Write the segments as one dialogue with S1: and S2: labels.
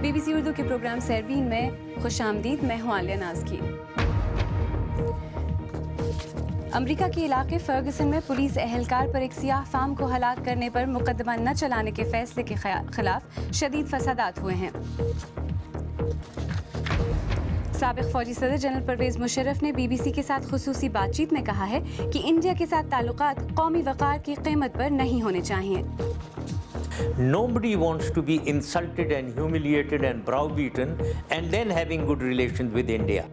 S1: BBC Urdu کے programme سیربین میں خوش آمدید. میں ہوں عالیہ ناز کی. امریکہ کے علاقے فرگسن میں پولیس اہلکار پر ایک سیاہ فام کو ہلاک کرنے پر مقدمہ نہ چلانے کے فیصلے کے خلاف شدید فسادات ہوئے ہیں. سابق فوجی صدر جنرل پرویز مشرف نے BBC کے ساتھ خصوصی بات چیت میں کہا ہے کہ انڈیا کے ساتھ تعلقات قومی وقار کی قیمت پر نہیں ہونے چاہیے.
S2: Nobody wants to be insulted and humiliated and browbeaten and then having good relations with India.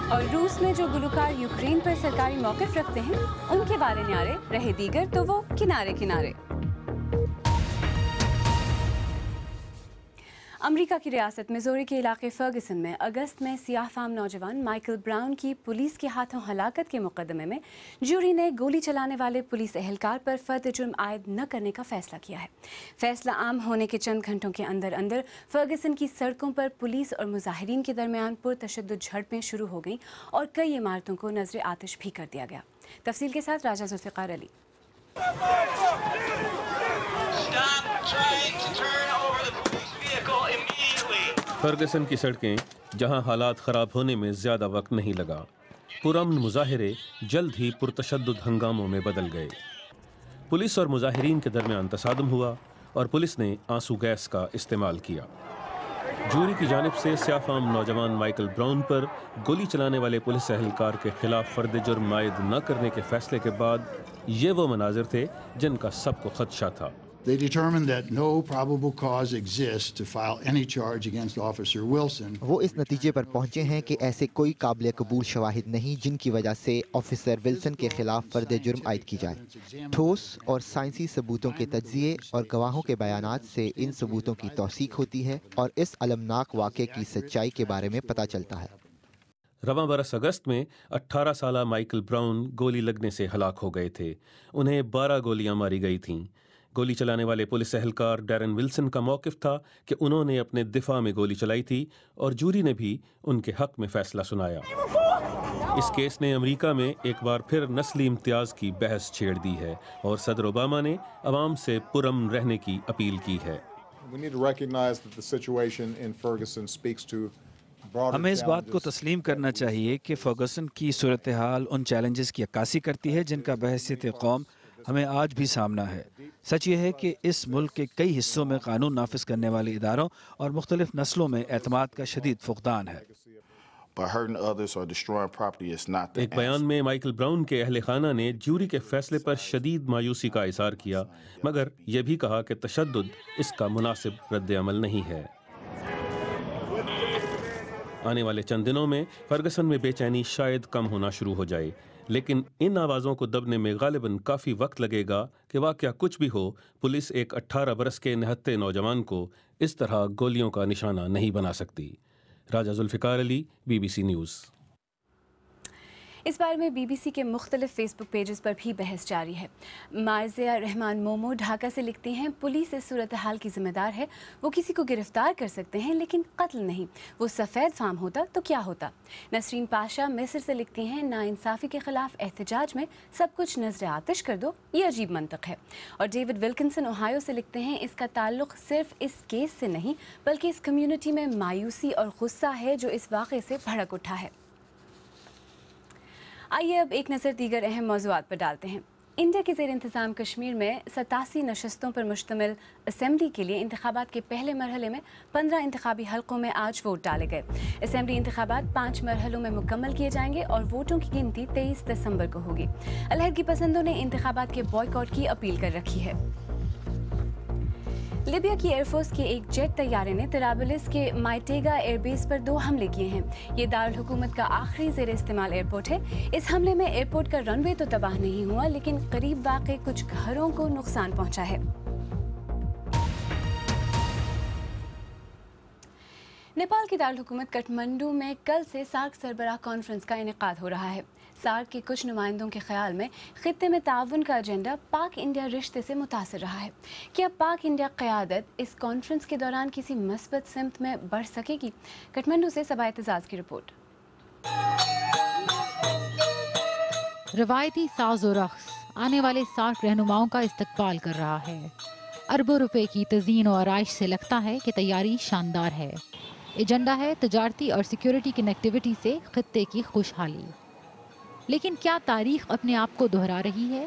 S1: اور روس میں جو گلوکار یوکرین پر سرکاری موقف رکھتے ہیں ان کے بارے نیارے رہے دیگر تو وہ کنارے کنارے. امریکہ کی ریاست میزوری کے علاقے فرگسن میں اگست میں سیاہ فام نوجوان مائیکل براؤن کی پولیس کے ہاتھوں ہلاکت کے مقدمے میں جوری نے گولی چلانے والے پولیس اہلکار پر فرد جرم عائد نہ کرنے کا فیصلہ کیا ہے. فیصلہ عام ہونے کے چند گھنٹوں کے اندر اندر فرگسن کی سڑکوں پر پولیس اور مظاہرین کے درمیان پرتشدد جھڑپیں شروع ہو گئیں اور کئی عمارتوں کو نذر آتش بھی کر دیا گیا. تفصیل کے ساتھ راجہ ذوالفقار علی.
S3: فرگسن کی سڑکیں جہاں حالات خراب ہونے میں زیادہ وقت نہیں لگا. پرامن مظاہرے جلد ہی پرتشدد ہنگاموں میں بدل گئے. پولیس اور مظاہرین کے درمیان تصادم ہوا اور پولیس نے آنسو گیس کا استعمال کیا. جوری کی جانب سے سیاہ فام نوجوان مائیکل براؤن پر گولی چلانے والے پولیس اہلکار کے خلاف فرد جرم عائد نہ کرنے کے فیصلے کے بعد یہ وہ مناظر تھے جن کا سب کو خدشہ تھا.
S4: They determined that no probable cause exists to file any charge against Officer Wilson.
S5: وہ اس نتیجے پر پہنچے ہیں کہ ایسے کوئی قابل قبول شواہد نہیں جن کی وجہ سے آفیسر ولسن کے خلاف فرد جرم عائد کی جائے. ٹھوس اور سائنسی ثبوتوں کے تجزیے اور گواہوں کے بیانات سے ان ثبوتوں کی توثیق ہوتی ہے اور اس المناک واقعے کی سچائی کے بارے میں پتہ چلتا ہے.
S3: رواں برس اگست میں 18 سالہ مائیکل براؤن گولی لگنے سے ہلاک ہو گئے تھے. انہیں 12 گولیاں ماری گئی تھیں. گولی چلانے والے پولیس اہلکار ڈیرن ولسن کا موقف تھا کہ انہوں نے اپنے دفاع میں گولی چلائی تھی اور جوری نے بھی ان کے حق میں فیصلہ سنایا. اس کیس نے امریکہ میں ایک بار پھر نسلی امتیاز کی بحث چھیڑ دی ہے اور صدر اوباما نے عوام سے پرامن رہنے کی اپیل کی ہے.
S6: ہمیں اس بات کو تسلیم کرنا چاہیے کہ فرگسن کی صورتحال ان چیلنجز کی عکاسی کرتی ہے جن کا بحیثیت قوم ہمیں آج بھی سامنا ہے. سچ یہ ہے کہ اس ملک کے کئی حصوں میں قانون نافذ کرنے والے اداروں اور مختلف نسلوں میں اعتماد کا شدید فقدان ہے.
S3: ایک بیان میں مائیکل براؤن کے اہل خانہ نے جوری کے فیصلے پر شدید مایوسی کا اظہار کیا مگر یہ بھی کہا کہ تشدد اس کا مناسب رد عمل نہیں ہے. آنے والے چند دنوں میں فرگسن میں بے چینی شاید کم ہونا شروع ہو جائے لیکن ان آوازوں کو دبنے میں غالباً کافی وقت لگے گا کہ واقعہ کچھ بھی ہو پولیس ایک 18 برس کے نہتے نوجوان کو اس طرح گولیوں کا نشانہ نہیں بنا سکتی. راجہ ذوالفقار علی BBC نیوز.
S1: اس بارے میں BBC کے مختلف فیس بک پیجز پر بھی بحث جاری ہے. مارزیہ رحمان مومو ڈھاکہ سے لکھتی ہیں پولیس اس صورتحال کی ذمہ دار ہے. وہ کسی کو گرفتار کر سکتے ہیں لیکن قتل نہیں. وہ سفید فام ہوتا تو کیا ہوتا. نسرین پاشا مصر سے لکھتی ہیں ناانصافی کے خلاف احتجاج میں سب کچھ نذر آتش کر دو یہ عجیب منطق ہے. اور ڈیوڈ ولکنسن اوہایو سے لکھتے ہیں اس کا تعلق صرف اس کیس سے نہیں بلکہ اس کمیونٹی میں مایوسی اور غصہ ہے جو اس واقعے سے بھڑک اٹھا ہے. آئیے اب ایک نظر دیگر اہم موضوعات پر ڈالتے ہیں. انڈیا کے زیر انتظام کشمیر میں 87 نشستوں پر مشتمل اسمبلی کے لیے انتخابات کے پہلے مرحلے میں 15 انتخابی حلقوں میں آج ووٹ ڈالے گئے. اسمبلی انتخابات 5 مرحلوں میں مکمل کیے جائیں گے اور ووٹوں کی گنتی 23 دسمبر کو ہوگی. علیحدگی پسندوں نے انتخابات کے بائیکاٹ کی اپیل کر رکھی ہے. لیبیا کی ایئر فورس کے ایک جیٹ طیارے نے طرابلس کے مائٹیگا ایئر بیس پر 2 حملے کیے ہیں. یہ دارالحکومت کا آخری زیر استعمال ایئرپورٹ ہے. اس حملے میں ایئرپورٹ کا رن وے تو تباہ نہیں ہوا لیکن قریب واقع کچھ گھروں کو نقصان پہنچا ہے. نیپال کی دارالحکومت کٹھمنڈو میں کل سے سارک سربراہ کانفرنس کا انعقاد ہو رہا ہے. سارک کے کچھ نمائندوں کے خیال میں خطے میں تعاون کا ایجنڈا پاک انڈیا رشتے سے متاثر رہا ہے. کیا پاک انڈیا قیادت اس کانفرنس کے دوران کسی مثبت سمت میں بڑھ سکے گی؟ کٹھمنڈو سے صبا اعتزاز کی رپورٹ.
S7: روایتی ساز و رقص، آنے والے سارک رہنماؤں کا استقبال کر رہا ہے۔ اربوں روپے کی تزئین و آرائش سے لگتا ہے کہ تیاری شاندار ہے۔ ایجنڈا ہے تجارتی اور سیکیورٹی کنیکٹیویٹی سے خطے کی خوشحالی۔ لیکن کیا تاریخ اپنے آپ کو دہرا رہی ہے؟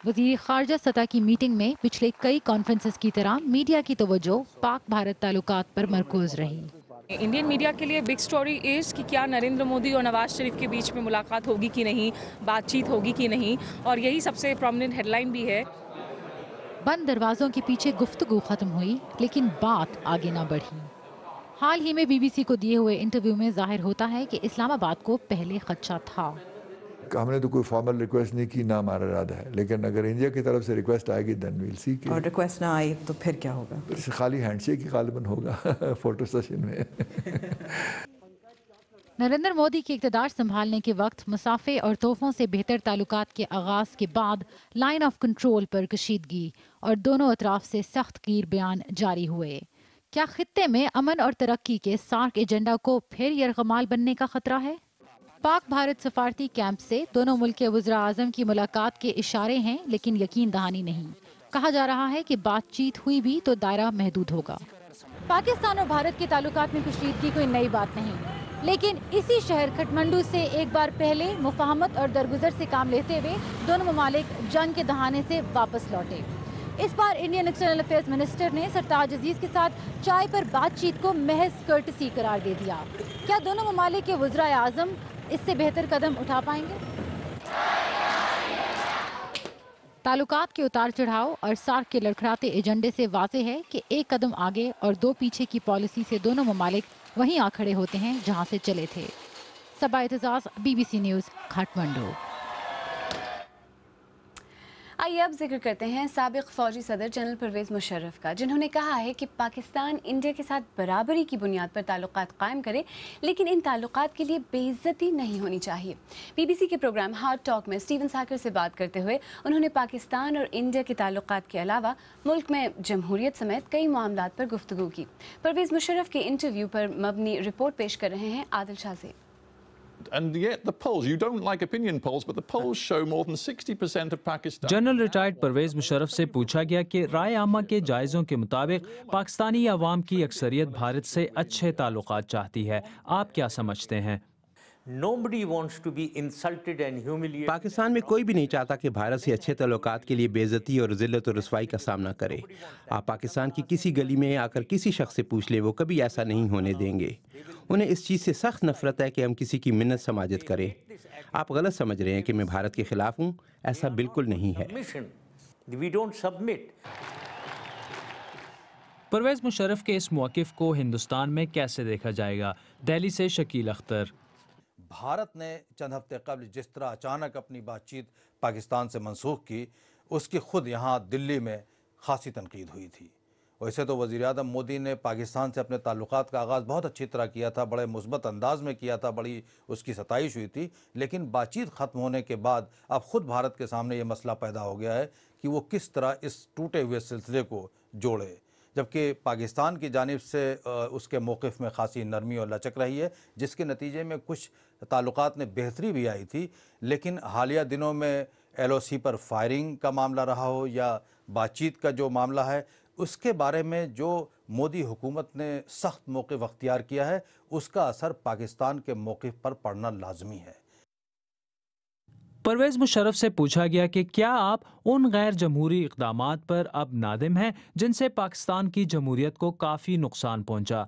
S7: وزیر خارجہ سطح کی میٹنگ میں پچھلے کئی کانفرنسز کی طرح میڈیا کی توجہ پاک بھارت تعلقات پر مرکوز رہی۔
S8: انڈین میڈیا کے لیے بگ سٹوری از کہ کیا نریندر مودی اور نواز شریف کے بیچ میں ملاقات ہوگی کہ نہیں، بات چیت ہوگی کہ نہیں، اور یہی سب سے پرومیننٹ ہیڈ لائن بھی ہے۔
S7: بند دروازوں کے پیچھے گفتگو ختم ہوئی لیکن بات آگے نہ بڑھی۔ حال ہی میں بی بی سی کو دیے ہوئے انٹرویو میں ظاہر ہوتا ہے کہ اسلام آباد کو پہلے خدشہ تھا۔
S9: ہم نے تو کوئی فارمل ریکویسٹ نہیں کی، نہ ہمارا ارادہ ہے، لیکن اگر انڈیا کی طرف سے ریکویسٹ آئے گی دین ویل سی۔
S10: اور ریکویسٹ نہ آئی تو پھر کیا ہوگا؟
S9: خالی ہینڈ شیک ہی غالباً ہوگا فوٹو سیشن میں۔
S7: نریندر مودی کے اقتدار سنبھالنے کے وقت مسافے اور تحفوں سے بہتر تعلقات کے آغاز کے بعد لائن آف کنٹرول پر کشیدگی اور دونوں اطراف سے سخت گیر بیان جاری ہوئے۔ کیا خطے میں امن اور ترقی کے سارک ایجنڈا کو پھر یرغمال بننے کا خطرہ ہے؟ پاک بھارت سفارتی کیمپ سے دونوں ملک کے وزراء اعظم کی ملاقات کے اشارے ہیں لیکن یقین دہانی نہیں۔ کہا جا رہا ہے کہ بات چیت ہوئی بھی تو دائرہ محدود ہوگا۔ پاکستان اور بھارت کے تعلقات میں کشیدگی کوئی نئی بات نہیں، لیکن اسی شہر کھٹمنڈو سے ایک بار پہلے مفاہمت اور درگزر سے کام لیتے ہوئے دونوں ممالک جنگ کے دہانے سے واپس لوٹے۔ اس بار انڈین ایکسٹرنل افیئرز منسٹر نے سرتاج عزیز کے ساتھ چائے پر بات چیت کو محض کرٹسی قرار دے دیا۔ کیا دونوں ممالک کے وزراء اعظم اس سے بہتر قدم اٹھا پائیں گے؟ تعلقات کے اتار چڑھاؤ اور سارک کے لڑکھڑاتے ایجنڈے سے واضح ہے کہ ایک قدم آگے اور دو پیچھے کی پالیسی سے دونوں ممالک وہیں آ کھڑے ہوتے ہیں جہاں سے چلے تھے۔ Saba Aitzaz, B B C news, Kathmandu.
S1: آئیے اب ذکر کرتے ہیں سابق فوجی صدر جنرل پرویز مشرف کا، جنہوں نے کہا ہے کہ پاکستان انڈیا کے ساتھ برابری کی بنیاد پر تعلقات قائم کرے، لیکن ان تعلقات کے لیے بے عزتی نہیں ہونی چاہیے۔ بی بی سی کے پروگرام ہارڈ ٹاک میں اسٹیون ساکر سے بات کرتے ہوئے انہوں نے پاکستان اور انڈیا کے تعلقات کے علاوہ ملک میں جمہوریت سمیت کئی معاملات پر گفتگو کی۔ پرویز مشرف کے انٹرویو پر مبنی رپورٹ پیش کر رہے ہیں عادل شاہ سے۔
S11: And yet the polls, you don't like opinion polls, but the polls show more than 60% of Pakistan.
S12: General retired Pervez Musharraf سے پوچھا گیا کہ رائے عامہ کے جائزوں کے مطابق پاکستانی عوام کی اکثریت بھارت سے اچھے تعلقات چاہتی ہے، آپ کیا سمجھتے ہیں؟
S2: Nobody wants to be insulted and humiliated.
S13: Pakistan میں کوئی بھی نہیں چاہتا کہ بھارت سے اچھے تعلقات کے لیے بے عزتی اور ذلت و رسوائی کا سامنا کرے۔ آپ پاکستان کی کسی گلی میں آ کر کسی شخص سے پوچھ لیں، وہ کبھی ایسا نہیں ہونے دیں گے۔ انہیں اس چیز سے سخت نفرت ہے کہ ہم کسی کی منت سماجت کریں۔ آپ غلط سمجھ رہے ہیں کہ میں بھارت کے خلاف ہوں، ایسا بالکل نہیں ہے۔
S2: We don't submit.
S12: Pervez Musharraf کے اس موقف کو ہندوستان میں کیسے دیکھا جائے گا؟ دہلی سے شکیل اختر۔
S14: بھارت نے چند ہفتے قبل جس طرح اچانک اپنی بات چیت پاکستان سے منسوخ کی، اس کی خود یہاں دلی میں خاصی تنقید ہوئی تھی۔ ویسے تو وزیر اعظم مودی نے پاکستان سے اپنے تعلقات کا آغاز بہت اچھی طرح کیا تھا، بڑے مثبت انداز میں کیا تھا، بڑی اس کی ستائش ہوئی تھی، لیکن بات چیت ختم ہونے کے بعد اب خود بھارت کے سامنے یہ مسئلہ پیدا ہو گیا ہے کہ وہ کس طرح اس ٹوٹے ہوئے سلسلے کو جوڑے، جبکہ پاکستان کی جانب سے اس کے موقف میں خاصی نرمی اور لچک رہی ہے، جس کے نتیجے میں کچھ تعلقات میں بہتری بھی آئی تھی۔ لیکن حالیہ دنوں میں ایل او سی پر فائرنگ کا معاملہ رہا ہو یا بات چیت کا جو معاملہ ہے، اس کے بارے میں جو مودی حکومت نے سخت موقف اختیار کیا ہے، اس کا اثر پاکستان کے موقف پر پڑنا لازمی ہے۔
S12: پرویز مشرف سے پوچھا گیا کہ کیا آپ ان غیر جمہوری اقدامات پر اب نادم ہیں جن سے پاکستان کی جمہوریت کو کافی نقصان پہنچا؟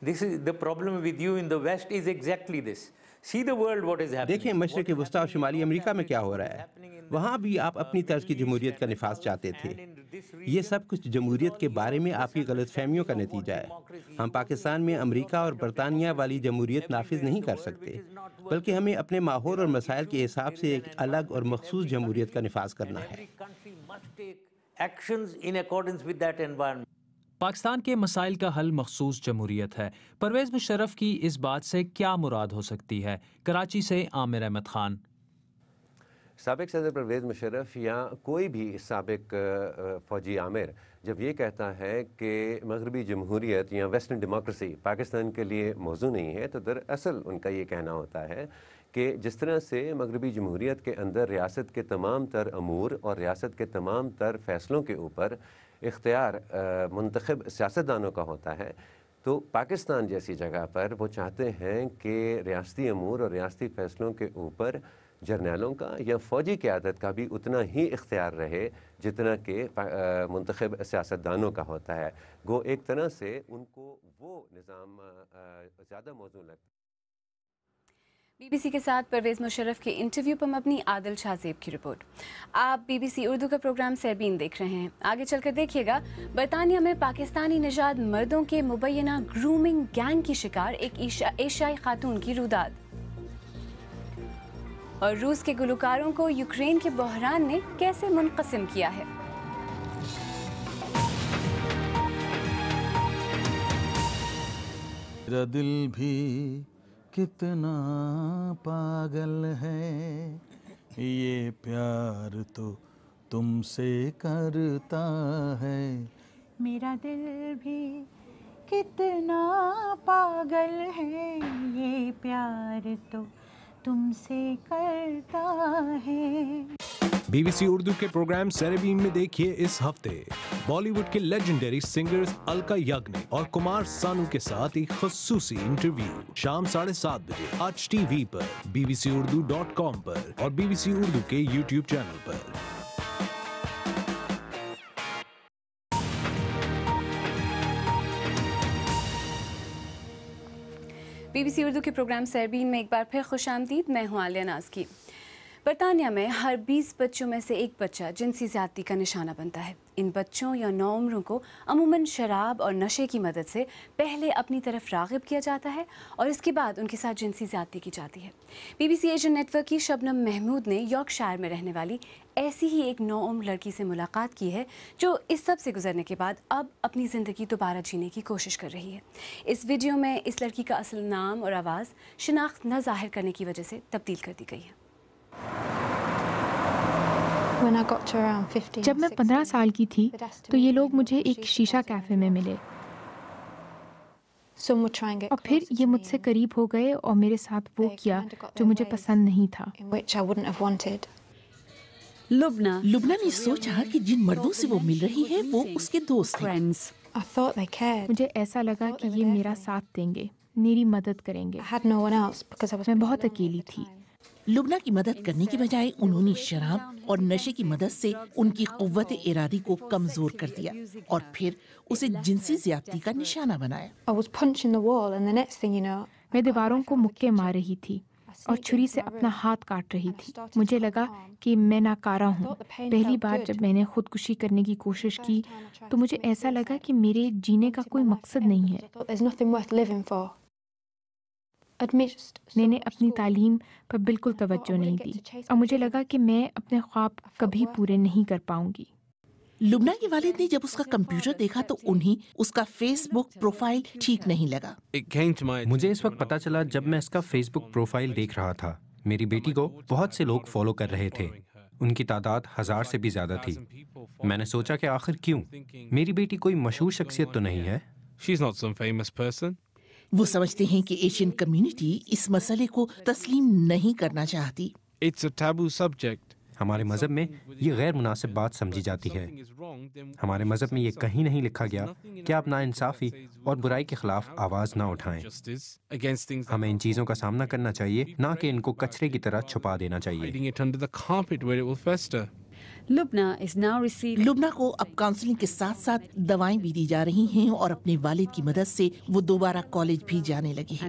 S2: This is the problem with you in the West is exactly this. See the world what is happening.
S13: دیکھیں مشرق وسطی اور شمالی امریکہ میں کیا ہو رہا ہے، وہاں بھی آپ اپنی طرز کی جمہوریت کا نفاذ چاہتے تھے۔ یہ سب کچھ جمہوریت کے بارے میں آپ کی غلط فہمیوں کا نتیجہ ہے۔ ہم پاکستان میں امریکہ اور برطانیہ والی جمہوریت نافذ نہیں کر سکتے، بلکہ ہمیں اپنے ماحول اور مسائل کے حساب سے ایک الگ اور مخصوص جمہوریت کا نفاذ کرنا ہے۔
S12: پاکستان کے مسائل کا حل مخصوص جمہوریت ہے۔ پرویز مشرف کی اس بات سے کیا مراد ہو سکتی ہے؟ کراچی سے عامر احمد خان۔
S15: سابق صدر پرویز مشرف یا کوئی بھی سابق فوجی عامر جب یہ کہتا ہے کہ مغربی جمہوریت یا ویسٹرن ڈیموکریسی پاکستان کے لیے موضوع نہیں ہے، تو دراصل ان کا یہ کہنا ہوتا ہے کہ جس طرح سے مغربی جمہوریت کے اندر ریاست کے تمام تر امور اور ریاست کے تمام تر فیصلوں کے اوپر اختیار منتخب سیاستدانوں کا ہوتا ہے، تو پاکستان جیسی جگہ پر وہ چاہتے ہیں کہ ریاستی امور اور ریاستی فیصلوں کے اوپر جرنیلوں کا یا فوجی قیادت کا بھی اتنا ہی اختیار رہے جتنا کہ منتخب سیاستدانوں کا ہوتا ہے. گو ایک طرح سے ان کو وہ نظام زیادہ موزوں لگتا ہے.
S1: بی بی سی کے ساتھ پرویز مشرف کے انٹرویو پر مبنی عادل شاہ زیب کی رپورٹ. آپ بی بی سی اردو کا پروگرام سیربین دیکھ رہے ہیں. آگے چل کر دیکھیے گا برطانیہ میں پاکستانی نژاد مردوں کے مبینہ گرومنگ گینگ کی شکار ایک ایشیائی خاتون کی روداد، اور روس کے گلوکاروں کو یوکرین کے بحران نے کیسے منقسم کیا ہے.
S16: میرا دل بھی کتنا پاگل ہے، یہ پیار تو تم سے کرتا ہے.
S17: میرا دل بھی کتنا پاگل ہے، یہ پیار تو تم سے کرتا ہے.
S3: بی بی سی اردو کے پروگرام سیربین میں دیکھیے اس ہفتے بالی ووڈ کے لیجنڈری سنگرز الکا یاگنک اور کمار سانو کے ساتھ ایک خصوصی انٹرویو شام 7:30 بجے HTV پر، bbcurdu.com پر اور بی بی سی اردو کے YouTube چینل پر.
S1: بی بی سی اردو کے پروگرام سیربین میں ایک بار پھر خوش آمدید. میں ہوں عالیہ ناز کی. برطانیہ میں ہر 20 بچوں میں سے ایک بچہ جنسی زیادتی کا نشانہ بنتا ہے. ان بچوں یا نوعمروں کو عموماً شراب اور نشے کی مدد سے پہلے اپنی طرف راغب کیا جاتا ہے اور اس کے بعد ان کے ساتھ جنسی زیادتی کی جاتی ہے. B B C Asian network کی شبنم محمود نے یارکشائر میں رہنے والی ایسی ہی ایک نوعمر لڑکی سے ملاقات کی ہے جو اس سب سے گزرنے کے بعد اب اپنی زندگی دوبارہ جینے کی کوشش کر رہی ہے. اس ویڈیو میں اس لڑکی کا اصل نام اور آواز شناخت نہ ظاہر کرنے کی وجہ سے تبدیل کر دی گئی ہے.
S18: جب میں 15 سال کی تھی تو یہ لوگ مجھے ایک شیشہ کیفے میں ملے اور پھر یہ مجھ سے قریب ہو گئے اور میرے ساتھ وہ کیا جو مجھے پسند نہیں تھا.
S19: لبنہ نے سوچا کہ جن مردوں سے وہ مل رہی ہے وہ اس کے دوست ہیں.
S18: مجھے ایسا لگا کہ یہ میرا ساتھ دیں گے، میری مدد کریں گے. میں بہت اکیلی تھی.
S19: لبنہ کی مدد کرنے کی بجائے انہوں نے شراب اور نشے کی مدد سے ان کی قوت ارادی کو کمزور کر دیا اور پھر اسے جنسی زیادتی کا نشانہ بنایا.
S18: میں دیواروں کو مکے مار رہی تھی اور چھری سے اپنا ہاتھ کاٹ رہی تھی. مجھے لگا کہ میں ناکارہ ہوں. پہلی بار جب میں نے خودکشی کرنے کی کوشش کی تو مجھے ایسا لگا کہ میرے جینے کا کوئی مقصد نہیں ہے. میں نے اپنی تعلیم پر بالکل توجہ نہیں دی اور مجھے لگا کہ میں اپنے خواب کبھی پورے نہیں کر پاؤں گی.
S19: لبنہ کے والد نے جب اس کا کمپیوٹر دیکھا تو انہیں اس کا فیس بک پروفائل ٹھیک نہیں لگا.
S20: مجھے اس وقت پتا چلا جب میں اس کا فیس بک پروفائل دیکھ رہا تھا. میری بیٹی کو بہت سے لوگ فالو کر رہے تھے. ان کی تعداد 1000 سے بھی زیادہ تھی. میں نے سوچا کہ آخر کیوں؟ میری بیٹی کوئی مشہور شخصیت تو نہیں ہے.
S19: وہ سمجھتے ہیں کہ ایشین کمیونٹی اس مسئلے کو تسلیم نہیں کرنا چاہتی.
S20: ہمارے مذہب میں یہ غیر مناسب بات سمجھی جاتی ہے. ہمارے مذہب میں یہ کہیں نہیں لکھا گیا کہ آپ ناانصافی اور برائی کے خلاف آواز نہ اٹھائیں. ہمیں ان چیزوں کا سامنا کرنا چاہیے، نہ کہ ان کو کچرے کی طرح چھپا دینا چاہیے.
S19: لبنہ کو اب کاؤنسلنگ کے ساتھ ساتھ دوائیں بھی دی جا رہی ہیں اور اپنے والد کی مدد سے وہ دوبارہ کالج بھی جانے لگی ہے.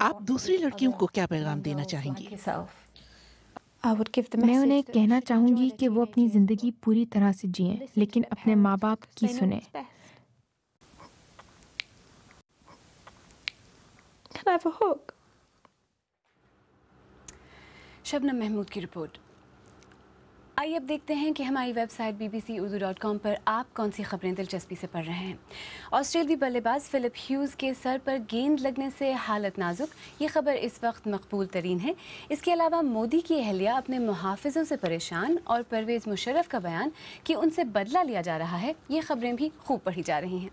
S19: آپ دوسری لڑکیوں کو کیا پیغام دینا چاہیں گی؟
S18: میں انہیں کہنا چاہوں گی کہ وہ اپنی زندگی پوری طرح سے جئیں لیکن اپنے ماں باپ کی سنیں. شبنم محمود کی رپورٹ. آئیے اب دیکھتے ہیں کہ ہماری ویب سائٹ bbcurdu.com پر آپ کون سی خبریں دلچسپی سے پڑھ رہے ہیں. آسٹریلوی بلے باز فلپ ہیوز کے سر پر گیند لگنے سے حالت نازک، یہ خبر اس وقت مقبول ترین ہے. اس کے علاوہ مودی کی اہلیہ اپنے محافظوں سے پریشان اور پرویز مشرف کا بیان کہ ان سے بدلہ لیا جا رہا ہے، یہ خبریں بھی خوب پڑھی جا رہی ہیں.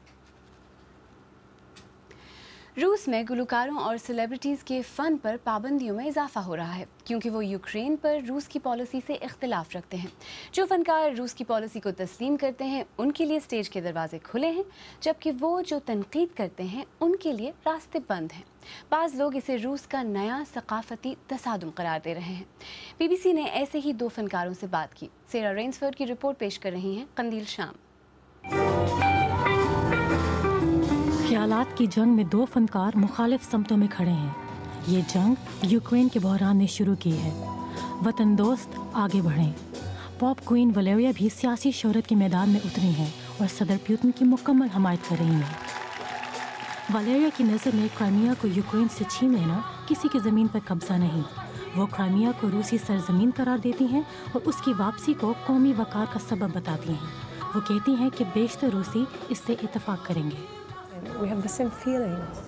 S1: روس میں گلوکاروں اور سیلیبریٹیز کے فن پر پابندیوں میں اضافہ ہو رہا ہے کیونکہ وہ یوکرین پر روس کی پالیسی سے اختلاف رکھتے ہیں۔ جو فنکار روس کی پالیسی کو تسلیم کرتے ہیں ان کے لیے اسٹیج کے دروازے کھلے ہیں، جبکہ وہ جو تنقید کرتے ہیں ان کے لیے راستے بند ہیں۔ بعض لوگ اسے روس کا نیا ثقافتی تصادم قرار دے رہے ہیں۔ بی بی سی نے ایسے ہی 2 فنکاروں سے بات کی۔ سیرا رینسفورڈ کی رپورٹ پیش کر رہی ہیں قندیل شام۔
S21: خیالات کی جنگ میں 2 فنکار مخالف سمتوں میں کھڑے ہیں۔ یہ جنگ یوکرین کے بحران نے شروع کی ہے۔ وطن دوست آگے بڑھیں۔ پاپ کوئین ولیریا بھی سیاسی شہرت کے میدان میں اتری ہیں اور صدر پیوٹن کی مکمل حمایت کر رہی ہیں۔ ولیریا کی نظر میں کرائمیا کو یوکرین سے چھین لینا کسی کی زمین پر قبضہ نہیں۔ وہ کرائمیا کو روسی سرزمین قرار دیتی ہیں اور اس کی واپسی کو قومی وقار کا سبب بتاتی ہیں۔ وہ کہتی ہیں کہ بیشتر روسی اس سے اتفاق کریں گے۔
S22: We have the same feelings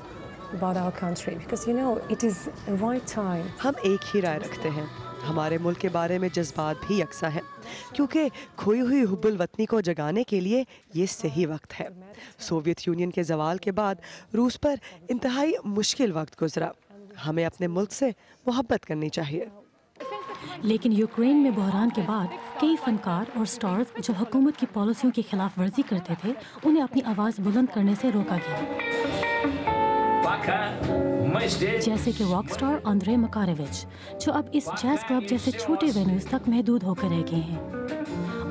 S22: about our country because you know it is the right time.
S23: ہم ایک ہی رائے رکھتے ہیں۔ ہمارے ملک کے بارے میں جذبات بھی یکساں ہیں کیونکہ کھوئی ہوئی حب الوطنی کو جگانے کے لیے یہ صحیح وقت ہے۔ سوویت یونین کے زوال کے بعد روس پر انتہائی مشکل وقت گزرا۔ ہمیں اپنے ملک سے محبت کرنی چاہیے۔
S21: لیکن یوکرین میں بحران کے بعد کئی فنکار اور سٹارز جو حکومت کی پالیسیوں کی خلاف ورزی کرتے تھے انہیں اپنی آواز بلند کرنے سے روکا گیا، جیسے کہ راک سٹار آندرے مکارویچ جو اب اس جیز کلب جیسے چھوٹے وینیوز تک محدود ہو کر رہ گئے ہیں۔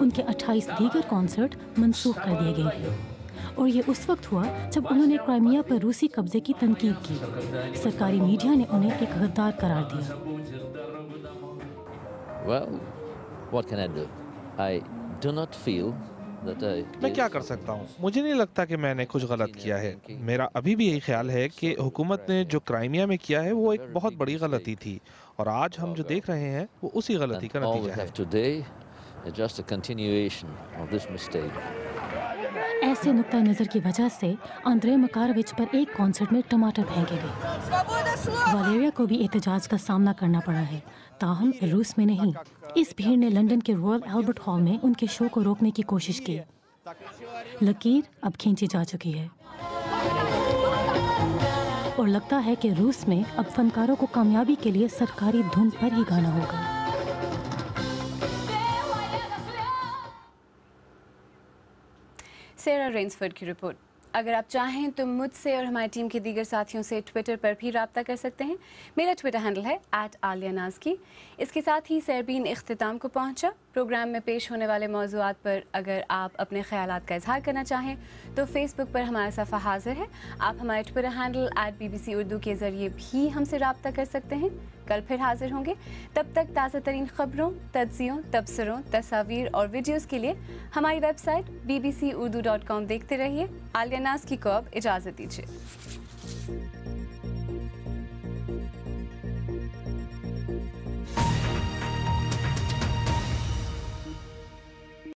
S21: ان کے 28 دیگر کانسرٹ منسوخ کر دیے گئے ہیں اور یہ اس وقت ہوا جب انہوں نے کرائمیا پر روسی قبضے کی تنقید کی۔ سرکاری میڈیا نے انہیں ایک غدار قرار دیا۔
S24: Well, what can I do? I do not feel that
S25: میں کیا کر سکتا ہوں؟ مجھے نہیں لگتا کہ میں نے کچھ غلط کیا ہے۔ میرا ابھی بھی یہی خیال ہے کہ حکومت نے جو کرائمیا میں کیا ہے وہ ایک بہت بڑی غلطی تھی اور آج ہم جو دیکھ رہے ہیں وہ اسی غلطی کا نتیجہ ہے۔
S24: just a continuation of this mistake.
S21: ایسے نقطہ نظر کی وجہ سے آندرے مکارویچ پر ایک کانسرٹ میں ٹماٹر پھینکے گئے۔ والیریا کو بھی احتجاج کا سامنا کرنا پڑا ہے، تاہم روس میں نہیں۔ اس بھیڑ نے لندن کے رائل البرٹ ہال میں ان کے شو کو روکنے کی کوشش کی۔ لکیر اب کھینچی جا چکی ہے اور لگتا ہے کہ روس میں اب فنکاروں کو کامیابی کے لیے سرکاری دھن پر ہی گانا ہوگا۔
S1: سیرا رینسفورڈ کی رپورٹ۔ اگر آپ چاہیں تو مجھ سے اور ہماری ٹیم کے دیگر ساتھیوں سے ٹویٹر پر بھی رابطہ کر سکتے ہیں۔ میرا ٹویٹر ہینڈل ہے @alianazki۔ اس کے ساتھ ہی سیربین اختتام کو پہنچا۔ پروگرام میں پیش ہونے والے موضوعات پر اگر آپ اپنے خیالات کا اظہار کرنا چاہیں تو فیس بک پر ہمارا صفحہ حاضر ہے۔ آپ ہمارے ٹویٹر ہینڈل @BBC Urdu کے ذریعے بھی ہم سے رابطہ کر سکتے ہیں۔ کل پھر حاضر ہوں گے، تب تک تازہ ترین خبروں، تجزیوں، تبصروں، تصاویر اور ویڈیوز کے لیے ہماری ویب سائٹ bbcurdu.com دیکھتے رہیے۔ عالیہ ناز کی کو اب اجازت دیجیے۔